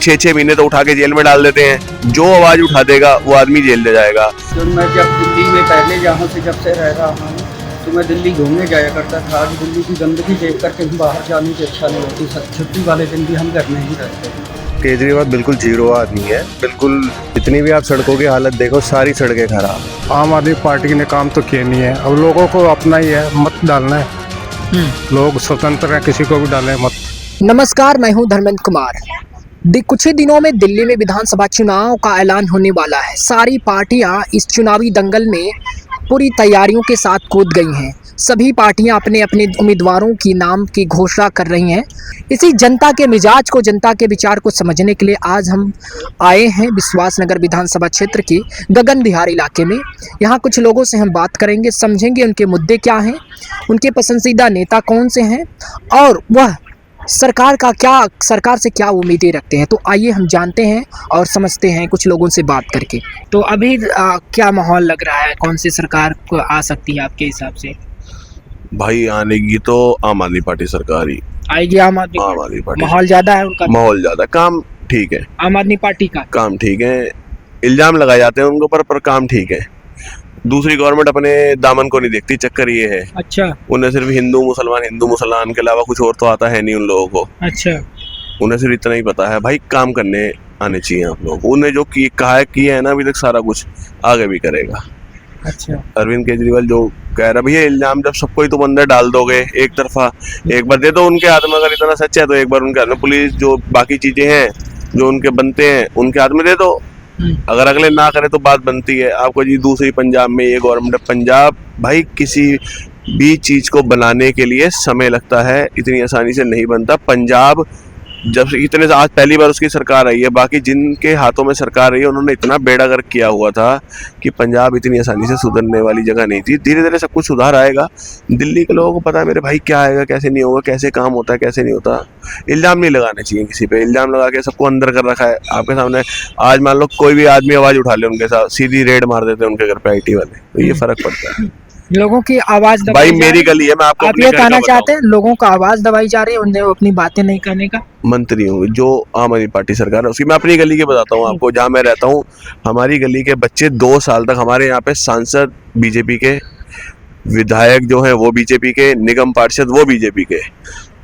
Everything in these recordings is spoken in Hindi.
6-6 महीने तो उठा के जेल में डाल देते हैं। जो आवाज उठा देगा वो आदमी जेल ले जाएगा। तो मैं जब दिल्ली में पहले यहाँ से जब से रह रहा हूँ तो मैं दिल्ली घूमने जाया करता था। आज दिल्ली की गंदगी देख कर कहीं बाहर जाने की इच्छा नहीं होती। छुट्टी वाले दिन भी हम घर में ही रहते हैं। केजरीवाल बिल्कुल जीरो आदमी है, बिल्कुल। जितनी भी आप सड़कों की हालत देखो, सारी सड़कें खराब। आम आदमी पार्टी ने काम तो किए नहीं है, अब लोगों को अपना ही है, मत डालना है। लोग स्वतंत्र हैं, किसी को भी डालें मत। नमस्कार, मैं हूं धर्मेंद्र कुमार। कुछ ही दिनों में दिल्ली में विधानसभा चुनाव का ऐलान होने वाला है। सारी पार्टियां इस चुनावी दंगल में पूरी तैयारियों के साथ कूद गई हैं। सभी पार्टियां अपने अपने उम्मीदवारों की नाम की घोषणा कर रही हैं। इसी जनता के मिजाज को, जनता के विचार को समझने के लिए आज हम आए हैं विश्वासनगर विधानसभा क्षेत्र के गगन विहार इलाके में। यहाँ कुछ लोगों से हम बात करेंगे, समझेंगे उनके मुद्दे क्या हैं, उनके पसंदीदा नेता कौन से हैं और वह सरकार से क्या उम्मीदें रखते हैं। तो आइए हम जानते हैं और समझते हैं कुछ लोगों से बात करके। तो अभी क्या माहौल लग रहा है, कौन सी सरकार को आ सकती है आपके हिसाब से? भाई आने की तो आम आदमी पार्टी सरकार ही आएगी। आम आदमी पार्टी। माहौल ज्यादा है उनका, माहौल ज्यादा, काम ठीक है। आम आदमी पार्टी का काम ठीक है, इल्जाम लगाए जाते हैं उनके ऊपर, पर काम ठीक है। दूसरी गवर्नमेंट अपने दामन को नहीं देखती। चक्कर ये है, अच्छा, उन्हें सिर्फ हिंदू मुसलमान के अलावा कुछ और तो आता है नहीं उन लोगों को। अच्छा, उन्हें सिर्फ इतना ही पता है, भाई काम करने आने चाहिए आप लोग। उन्हें जो कहा है किया है ना अभी तक, सारा कुछ आगे भी करेगा। अच्छा। अरविंद केजरीवाल जो कह रहा भैया, इल्जाम जब सबको ही तुम अंदर डाल दोगे एक तरफा, एक बार दे दो उनके हाथ में। अगर इतना सच है तो एक बार उनके हाथ में पुलिस, जो बाकी चीजें हैं जो उनके बनते हैं उनके हाथ में दे दो। अगर अगले ना करे तो बात बनती है। आपको जी दूसरी पंजाब में ये गवर्नमेंट है। पंजाब भाई किसी भी चीज को बनाने के लिए समय लगता है, इतनी आसानी से नहीं बनता। पंजाब जब से इतने आज पहली बार उसकी सरकार आई है, बाकी जिनके हाथों में सरकार रही है उन्होंने इतना बेड़ा गर्क किया हुआ था कि पंजाब इतनी आसानी से सुधरने वाली जगह नहीं थी। धीरे धीरे सब कुछ सुधार आएगा। दिल्ली के लोगों को पता है मेरे भाई क्या आएगा, कैसे नहीं होगा, कैसे काम होता है, कैसे नहीं होता। इल्जाम नहीं लगाने चाहिए किसी पे। इल्जाम लगा के सबको अंदर कर रखा है आपके सामने। आज मान लो कोई भी आदमी आवाज उठा ले उनके साथ, सीधी रेड मार देते हैं उनके घर पे IT वाले। तो ये फर्क पड़ता है। लोगों की आवाज भाई मेरी गली है, मैं आपको आप ये कहना चाहते हैं लोगों का आवाज दबाई जा रही है, उन्हें अपनी बातें नहीं करने का? मंत्री हूँ जो आम आदमी पार्टी सरकार है उसकी। मैं अपनी गली के बताता हूँ आपको, जहाँ मैं रहता हूँ। हमारी गली के बच्चे 2 साल तक, हमारे यहाँ पे सांसद बीजेपी के, विधायक जो है वो बीजेपी के, निगम पार्षद वो बीजेपी के।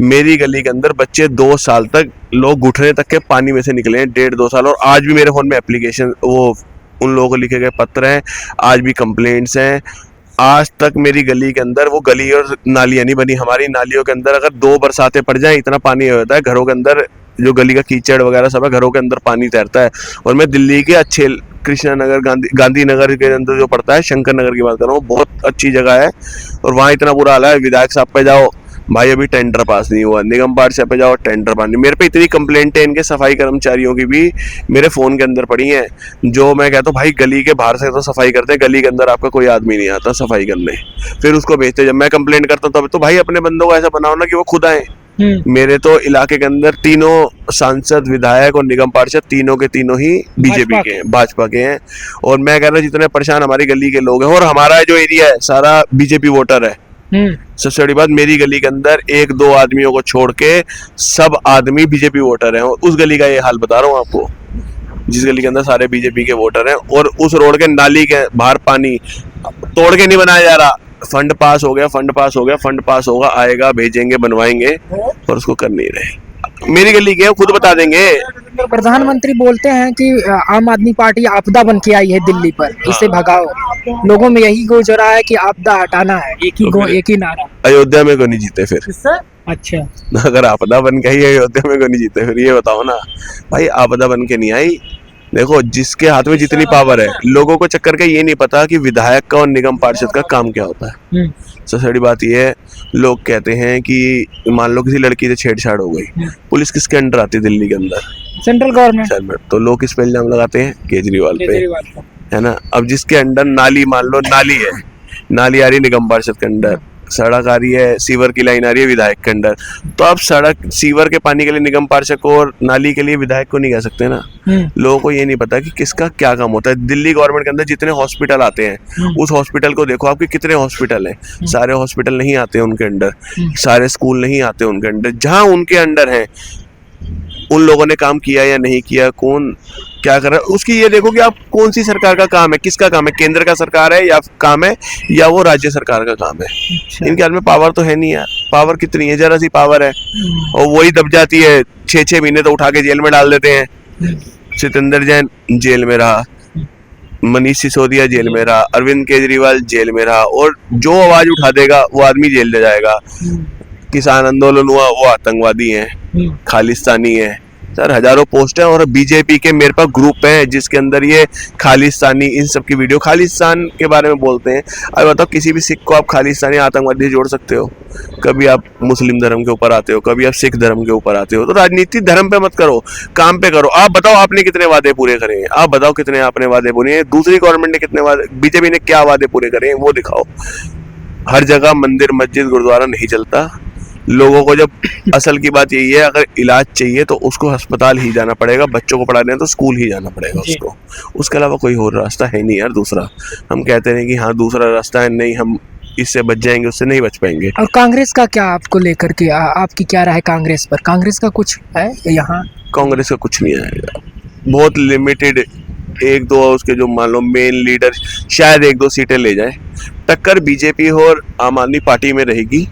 मेरी गली के अंदर बच्चे 2 साल तक लोग घुटने तक के पानी में से निकले हैं, 1.5-2 साल। और आज भी मेरे फोन में एप्लीकेशन, वो उन लोगों को लिखे गए पत्र हैं, आज भी कंप्लेंट्स हैं। आज तक मेरी गली के अंदर वो गली और नालियां नहीं बनी। हमारी नालियों के अंदर अगर 2 बरसातें पड़ जाए इतना पानी होता है, घरों के अंदर जो गली का कीचड़ वगैरह सब है, घरों के अंदर पानी तैरता है। और मैं दिल्ली के अच्छे कृष्णा नगर, गांधी नगर के अंदर जो पड़ता है, शंकर नगर की बात कर रहा हूँ, बहुत अच्छी जगह है। और वहाँ इतना बुरा हाल है, विधायक साहब पे जाओ भाई अभी टेंडर पास नहीं हुआ, निगम पार्षद पे जाओ टेंडर पास नहीं। मेरे पे इतनी कंप्लेंट है इनके सफाई कर्मचारियों की भी मेरे फोन के अंदर पड़ी हैं, जो मैं कहता हूँ भाई गली के बाहर से तो सफाई करते हैं, गली के अंदर आपका कोई आदमी नहीं आता सफाई करने, फिर उसको भेजते। जब मैं कंप्लेंट करता हूँ तब तो भाई अपने बंदों को ऐसा बनाओ ना कि वो खुद आए। मेरे तो इलाके के अंदर तीनों सांसद, विधायक और निगम पार्षद तीनों के तीनों ही बीजेपी के हैं, भाजपा के हैं। और मैं कह रहा हूँ जितने परेशान हमारी गली के लोग हैं, और हमारा जो एरिया है सारा बीजेपी वोटर है। सबसे बड़ी बात, मेरी गली के अंदर 1-2 आदमियों को छोड़ के सब आदमी बीजेपी वोटर हैं। और उस गली का ये हाल बता रहा हूँ आपको, जिस गली के अंदर सारे बीजेपी के वोटर हैं। और उस रोड के नाली के बाहर पानी तोड़ के नहीं बनाया जा रहा। फंड पास हो गया, फंड पास होगा, आएगा, भेजेंगे, बनवाएंगे, और उसको कर नहीं रहे। मेरी गली के खुद बता देंगे। प्रधानमंत्री बोलते हैं कि आम आदमी पार्टी आपदा बन के आई है दिल्ली पर, इसे भगाओ। लोगों में यही गूंज रहा है कि आपदा हटाना है, एक ही नारा। अयोध्या में क्यों नहीं जीते फिर? अच्छा, अगर आपदा बन के आई अयोध्या में क्यों नहीं जीते फिर? ये बताओ ना भाई, आपदा बन के नहीं आई। देखो जिसके हाथ में जितनी पावर है, लोगों को चक्कर का ये नहीं पता कि विधायक का और निगम पार्षद का काम क्या होता है। सबसे बड़ी बात ये है, लोग कहते हैं कि मान लो किसी लड़की से छेड़छाड़ हो गई, पुलिस किसके अंडर आती है दिल्ली के अंदर? Central government. तो लोग किस पे इल्जाम लगाते हैं? केजरीवाल पे, है ना। अब जिसके अंडर नाली, मान लो नाली है, नाली आ रही निगम पार्षद के अंडर, सड़क आ रही है, सीवर की लाइन आ रही है विधायक के अंडर। तो आप सड़क, सीवर के पानी के लिए निगम पार्षद को और नाली के लिए विधायक को नहीं कह सकते ना। लोगों को ये नहीं पता कि किसका क्या काम होता है। दिल्ली गवर्नमेंट के अंदर जितने हॉस्पिटल आते हैं, उस हॉस्पिटल को देखो आपके कितने हॉस्पिटल हैं। सारे हॉस्पिटल नहीं आते उनके अंडर, सारे स्कूल नहीं आते उनके अंडर। जहाँ उनके अंडर है उन लोगों ने काम किया या नहीं किया, कौन क्या कर रहा है, उसकी ये देखो कि आप कौन सी सरकार का काम है, किसका काम है, केंद्र का सरकार है या काम है या वो राज्य सरकार का काम है। इनके हाथ में पावर तो है नहीं यार, पावर कितनी है, जरा सी पावर है और वही दब जाती है। 6-6 महीने तो उठा के जेल में डाल देते हैं। सत्येंद्र जैन जेल में रहा, मनीष सिसोदिया जेल में रहा, अरविंद केजरीवाल जेल में रहा, और जो आवाज उठा देगा वो आदमी जेल ले जाएगा। किसान आंदोलन हुआ, वो आतंकवादी हैं, खालिस्तानी है। सर हजारों पोस्ट है और बीजेपी के मेरे पास ग्रुप है जिसके अंदर ये खालिस्तानी इन सब की वीडियो खालिस्तान के बारे में बोलते हैं। अब बताओ किसी भी सिख को आप खालिस्तानी आतंकवादी जोड़ सकते हो? कभी आप मुस्लिम धर्म के ऊपर आते हो, कभी आप सिख धर्म के ऊपर आते हो। तो राजनीति धर्म पे मत करो, काम पे करो। आप बताओ आपने कितने वादे पूरे करे हैं, आप बताओ कितने आपने वादे पूरे हैं, दूसरी गवर्नमेंट ने कितने वादे, बीजेपी ने क्या वादे पूरे करे हैं वो दिखाओ। हर जगह मंदिर मस्जिद गुरुद्वारा नहीं चलता। लोगों को जब असल की बात यही है, अगर इलाज चाहिए तो उसको अस्पताल ही जाना पड़ेगा, बच्चों को पढ़ाने हैं तो स्कूल ही जाना पड़ेगा उसको, उसके अलावा कोई और रास्ता है नहीं यार। दूसरा हम कहते हैं कि हाँ दूसरा रास्ता है, नहीं हम इससे बच जाएंगे, उससे नहीं बच पाएंगे। और कांग्रेस का क्या आपको लेकर के आपकी क्या राय है कांग्रेस पर? कांग्रेस का कुछ है यहाँ? कांग्रेस का कुछ नहीं आएगा, बहुत लिमिटेड 1-2 उसके जो मान लो मेन लीडर शायद 1-2 सीटें ले जाए। टक्कर बीजेपी और आम आदमी पार्टी में रहेगी।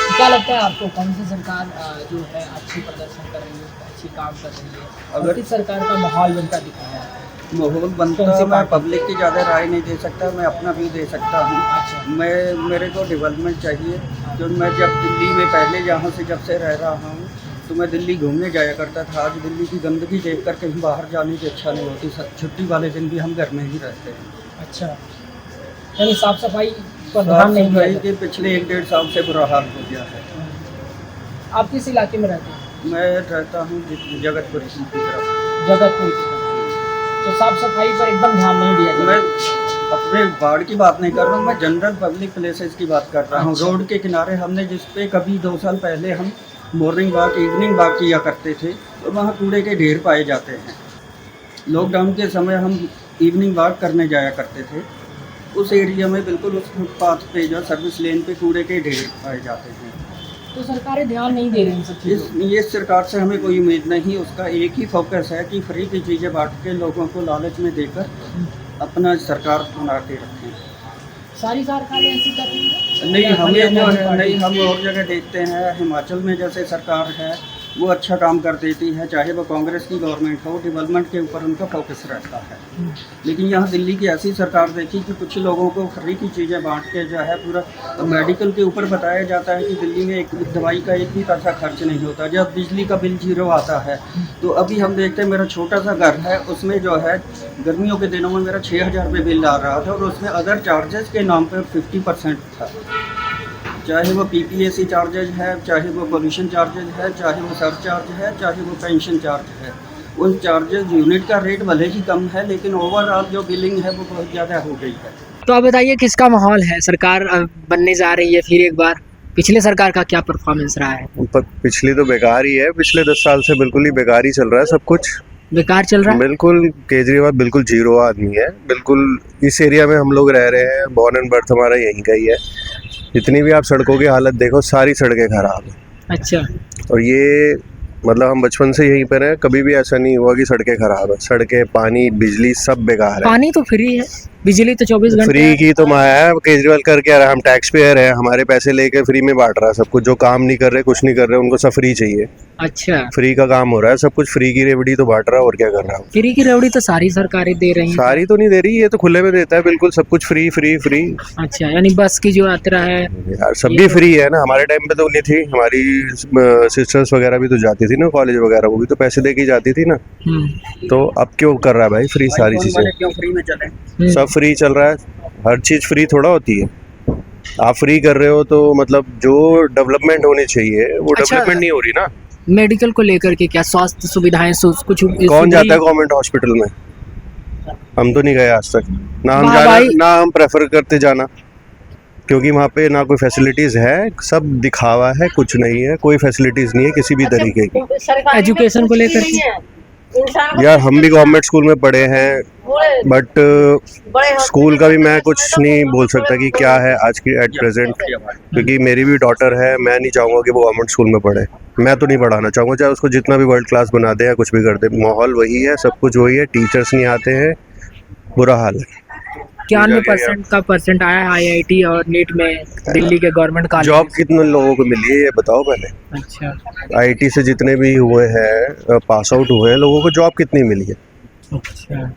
क्या लगता है आपको कौन सी सरकार जो है अच्छी प्रदर्शन कर रही है, अच्छी काम कर रही है, अगर किस सरकार का माहौल बनता दिख रहा है? माहौल बनता, मैं पब्लिक की ज़्यादा राय नहीं दे सकता, मैं अपना व्यू दे सकता हूँ। अच्छा। मेरे को डेवलपमेंट चाहिए। जो मैं जब दिल्ली में पहले यहाँ से जब से रह रहा हूँ तो मैं दिल्ली घूमने जाया करता था। आज दिल्ली की गंदगी देख कर कहीं बाहर जाने की इच्छा नहीं होती। छुट्टी वाले दिन भी हम घर में ही रहते हैं। अच्छा, यानी साफ सफाई पर ध्यान नहीं दिया के पिछले 1-1.5 साल से बुरा हाल हो गया है। आप किस इलाके में रहते हैं? मैं रहता हूँ जगतपुर की तरफ। जगतपुर की तरफ। तो साफ सफाई पर एकदम ध्यान नहीं दिया जाता। मैं अपने वार्ड की बात नहीं कर रहा हूँ, मैं जनरल पब्लिक प्लेसेस की बात कर रहा हूँ। अच्छा। रोड के किनारे हमने जिस पे कभी 2 साल पहले हम मॉर्निंग वॉक इवनिंग वॉक किया करते थे तो वहाँ कूड़े के ढेर पाए जाते हैं। लॉकडाउन के समय हम इवनिंग वॉक करने जाया करते थे, उस एरिया में बिल्कुल उस फुटपाथ पे जो सर्विस लेन पे कूड़े के ढेर पाए जाते हैं। तो सरकारें ध्यान नहीं दे रही इन सब चीज़ों। ये सरकार से हमें कोई उम्मीद नहीं। उसका एक ही फोकस है कि फ्री की चीज़ें बांट के लोगों को लालच में देकर अपना सरकार बना के रखें। सारी सरकारें ऐसी कर रही हैं? नहीं हमें जो है, नहीं हम और जगह देखते हैं। हिमाचल में जैसे सरकार है वो अच्छा काम कर देती है, चाहे वो कांग्रेस की गवर्नमेंट हो, डेवलपमेंट के ऊपर उनका फोकस रहता है। लेकिन यहाँ दिल्ली की ऐसी सरकार देखी कि कुछ लोगों को फ्री की चीज़ें बांट के जो है पूरा मेडिकल के ऊपर बताया जाता है कि दिल्ली में एक दवाई का एक भी पैसा खर्च नहीं होता। जब बिजली का बिल 0 आता है तो अभी हम देखते हैं, मेरा छोटा सा घर है, उसमें जो है गर्मियों के दिनों में मेरा 6,000 रुपये बिल आ रहा था और उसमें अदर चार्जेस के नाम पर 50% था। चाहे वो PPAC चार्जेज है, चाहे वो पोल्यूशन चार्जेज है, चाहे वो सर चार्ज है, चाहे वो पेंशन चार्ज है। उन चार्जेज यूनिट का रेट भले ही कम है लेकिन ओवरऑल जो बिलिंग है वो बहुत ज़्यादा हो गई है। तो आप बताइए किसका माहौल है? सरकार बनने जा रही है फिर एक बार, पिछले सरकार का क्या परफॉर्मेंस रहा है? पिछली तो बेकार ही है, पिछले 10 साल से बिल्कुल ही बेकार ही चल रहा है सब कुछ, बेकार चल रहा है। बिल्कुल। केजरीवाल बिल्कुल जीरो आदमी है, बिल्कुल। इस एरिया में हम लोग रह रहे हैं, बॉर्न एंड बर्थ हमारा यहीं का ही है। जितनी भी आप सड़कों की हालत देखो सारी सड़कें खराब है। अच्छा। और ये मतलब हम बचपन से यहीं पर हैं, कभी भी ऐसा नहीं हुआ कि सड़कें खराब है। सड़कें, पानी, बिजली सब बेकार है। पानी तो फ्री है, बिजली तो 24 घंटे फ्री की तो माया है। केजरीवाल कर क्या रहा है? हम टैक्स पेयर है, हमारे पैसे लेके फ्री में बांट रहा है सब कुछ। जो काम नहीं कर रहे, कुछ नहीं कर रहे, उनको सब फ्री चाहिए। अच्छा, फ्री का काम हो रहा है, सब कुछ फ्री की रेवड़ी तो बांट रहा है, और क्या कर रहा है? फ्री की रेवड़ी तो सारी सरकारें दे रही हैं। सारी तो नहीं दे रही, ये तो खुले में देता है बिल्कुल सब कुछ फ्री फ्री फ्री। अच्छा, यानी बस की जो यात्रा है यार सब भी फ्री है ना। हमारे टाइम पे तो नहीं थी, हमारी सिस्टर्स वगैरह भी तो जाती थी ना कॉलेज वगैरह, वो भी तो पैसे दे के जाती थी ना। तो अब क्यों कर रहा है भाई फ्री सारी चीजें? क्यों फ्री में चले? सब फ्री चल रहा है, हर चीज फ्री थोड़ा होती है। आप फ्री कर रहे हो तो मतलब जो डेवलपमेंट होनी चाहिए वो अच्छा, डेवलपमेंट नहीं हो रही ना। मेडिकल को लेकर के क्या स्वास्थ्य सुविधाएं कुछ कौन जाता है गवर्नमेंट हॉस्पिटल में? हम तो नहीं गए आज तक, ना हम वाह जाना, भाई। ना हम प्रेफर करते जाना, क्योंकि वहाँ पे ना कोई फैसिलिटीज है, सब दिखावा है, कुछ नहीं है, कोई फैसिलिटीज नहीं है किसी भी तरीके की। एजुकेशन को लेकर के यार हम भी गवर्नमेंट स्कूल में पढ़े हैं, बट स्कूल का भी मैं कुछ नहीं बोल सकता कि क्या है आज की एट प्रेजेंट, क्योंकि मेरी भी डॉटर है। मैं नहीं चाहूँगा कि वो गवर्नमेंट स्कूल में पढ़े। मैं तो नहीं पढ़ाना चाहूँगा, चाहे उसको जितना भी वर्ल्ड क्लास बना दे या कुछ भी कर दे। माहौल वही है, सब कुछ वही है, टीचर्स नहीं आते हैं, बुरा हाल है। 91% का परसेंट आया है IIT और नीट में दिल्ली के गवर्नमेंट कॉलेज। जॉब कितने लोगों को मिली है ये बताओ पहले। अच्छा, IT से जितने भी हुए हैं, पास आउट हुए हैं, लोगों को जॉब कितनी मिली है? अच्छा।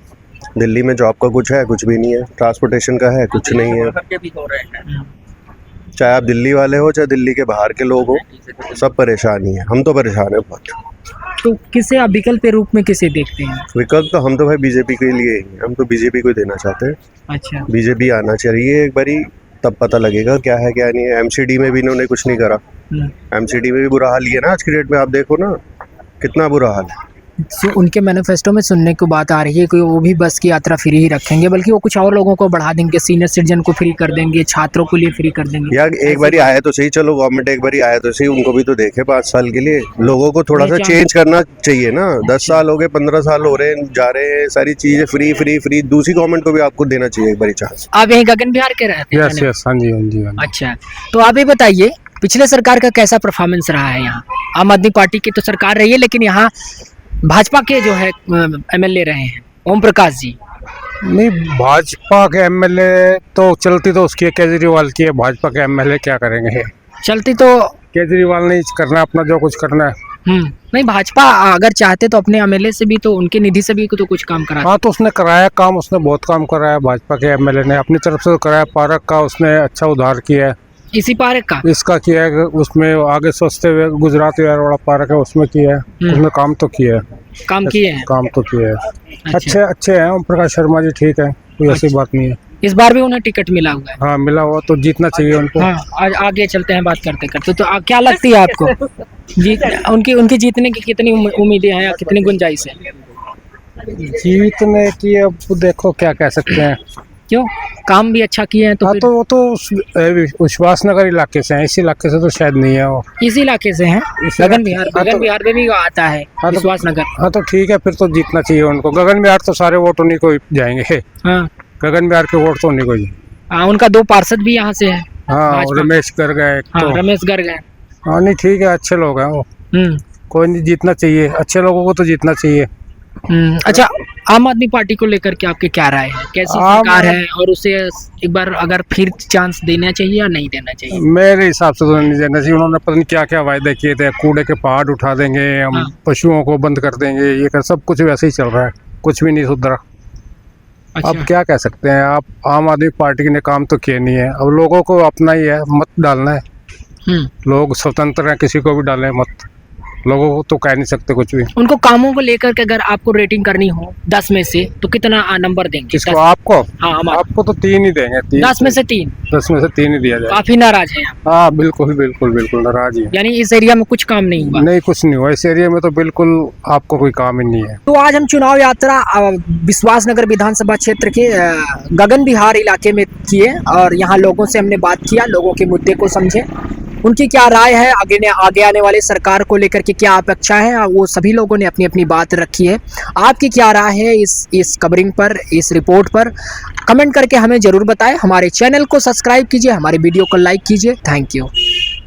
दिल्ली में जॉब का कुछ है? कुछ भी नहीं है। ट्रांसपोर्टेशन का है? कुछ नहीं है। करके भी हो रहे हैं। चाहे आप दिल्ली वाले हो, चाहे दिल्ली के बाहर के लोग हो, सब परेशान ही है। हम तो परेशान है बहुत। तो किसे आप विकल्प के रूप में किसे देखते हैं? विकल्प तो हम तो भाई बीजेपी के लिए ही हैं। हम तो बीजेपी को ही देना चाहते हैं। अच्छा। बीजेपी आना चाहिए एक बारी, तब पता लगेगा क्या है क्या नहीं है। MCD में भी इन्होंने कुछ नहीं करा। MCD में भी बुरा हाल ही है ना आज की डेट में। आप देखो ना कितना बुरा हाल है। उनके मैनिफेस्टो में सुनने की बात आ रही है कि वो भी बस की यात्रा फ्री ही रखेंगे, बल्कि वो कुछ और लोगों को बढ़ा देंगे, सीनियर सिटीजन को फ्री कर देंगे, छात्रों के लिए फ्री कर देंगे। यार एक बारी आए तो सही, चलो गवर्नमेंट एक बारी आए तो सही, उनको भी तो देखे 5 साल के लिए। लोगों को थोड़ा सा चेंज करना चाहिए ना। 10 साल हो गए, 15 साल हो रहे हैं, जा रहे हैं, सारी चीजें फ्री फ्री फ्री। दूसरी गवर्नमेंट को भी आपको देना चाहिए एक बारी चांस। आप यहीं गगन बिहार के रहते हैं? यस यस, हाँ जी हाँ जी हाँ जी। अच्छा, तो आप ये बताइए पिछले सरकार का कैसा परफॉर्मेंस रहा है यहाँ? आम आदमी पार्टी की तो सरकार रही है, लेकिन यहाँ भाजपा के जो है MLA रहे हैं, ओम प्रकाश जी। नहीं, भाजपा के MLA तो चलती तो उसकी है, केजरीवाल की है। भाजपा के MLA क्या करेंगे? चलती तो केजरीवाल ने करना अपना जो कुछ करना है। नहीं, भाजपा अगर चाहते तो अपने MLA से भी तो, उनके निधि से भी तो कुछ काम करा। हाँ, तो उसने कराया काम, उसने बहुत काम कराया। भाजपा के MLA ने अपनी तरफ से तो कराया। पार्क का उसने अच्छा उद्धार किया है। इसी पार्क का इसका किया है, उसमें आगे सोचते हुए गुजरात वाला पार्क है उसमें किया है। उसने काम तो किया है। काम किए हैं। काम तो किया है। अच्छे हैं। ओम प्रकाश शर्मा जी ठीक है, कोई ऐसी बात नहीं है। इस बार भी उन्हें टिकट मिला हुआ है। हाँ, मिला हुआ तो जीतना चाहिए उनको। हाँ, आज आगे चलते हैं बात करते करते। तो क्या लगती है आपको, उनकी जीतने की कितनी उम्मीदें हैं या कितनी गुंजाइश है? जीतने की अब देखो क्या कह सकते हैं। क्यों, काम भी अच्छा किए हैं तो हाँ, फिर? तो वो तो विश्वासनगर इलाके से हैं, इस इलाके से तो शायद नहीं है वो। इसी इलाके से हैं? गगन बिहार में भी आता है विश्वासनगर। हाँ, तो ठीक है, फिर तो जीतना चाहिए उनको। गगन बिहार तो सारे वोट उन्हीं को जाएंगे। हाँ, गगन बिहार के वोट तो उन्हीं को ही। हाँ, उनका 2 पार्षद भी यहाँ से है। हाँ, रमेश गर्ग है। हाँ, रमेश गर्ग है। हाँ, नहीं ठीक है, अच्छे लोग हैं वो। कोई नहीं, जीतना चाहिए, अच्छे लोगों को तो जीतना चाहिए। अच्छा, आम आदमी पार्टी को लेकर के आपकी क्या राय है? कैसी सरकार है और उसे एक बार अगर फिर चांस देना चाहिए या नहीं देना चाहिए? मेरे हिसाब से तो नहीं देना चाहिए। उन्होंने पता नहीं क्या क्या वायदे किए थे। कूड़े के पहाड़ उठा देंगे हम, पशुओं को बंद कर देंगे, ये कर, सब कुछ वैसे ही चल रहा है, कुछ भी नहीं सुधरा। अच्छा। अब क्या कह सकते हैं। आप आम आदमी पार्टी ने काम तो किए नहीं है, अब लोगों को अपना ही है, मत डालना है। लोग स्वतंत्र हैं, किसी को भी डालें मत। लोगों को तो कह नहीं सकते कुछ भी। उनको कामों को लेकर के अगर आपको रेटिंग करनी हो 10 में से, तो कितना नंबर देंगे? किसको? आपको? हाँ, आपको तो 3 ही देंगे। 10 में से 3? 10 में से 3 ही दिया जाए। काफी नाराज है आप? हाँ, बिल्कुल बिल्कुल बिल्कुल नाराज ही है। यानी इस एरिया में कुछ काम नहीं हुआ? नहीं, कुछ नहीं हुआ इस एरिया में, तो बिल्कुल आपको कोई काम ही नहीं है। तो आज हम चुनाव यात्रा विश्वासनगर विधानसभा क्षेत्र के गगन बिहार इलाके में किए और यहाँ लोगों से हमने बात किया, लोगों के मुद्दे को समझे, उनकी क्या राय है, आगे आने वाले सरकार को लेकर के क्या अपेक्षा है, वो सभी लोगों ने अपनी अपनी बात रखी है। आपकी क्या राय है इस कवरिंग पर, इस रिपोर्ट पर? कमेंट करके हमें ज़रूर बताएं। हमारे चैनल को सब्सक्राइब कीजिए, हमारे वीडियो को लाइक कीजिए। Thank you.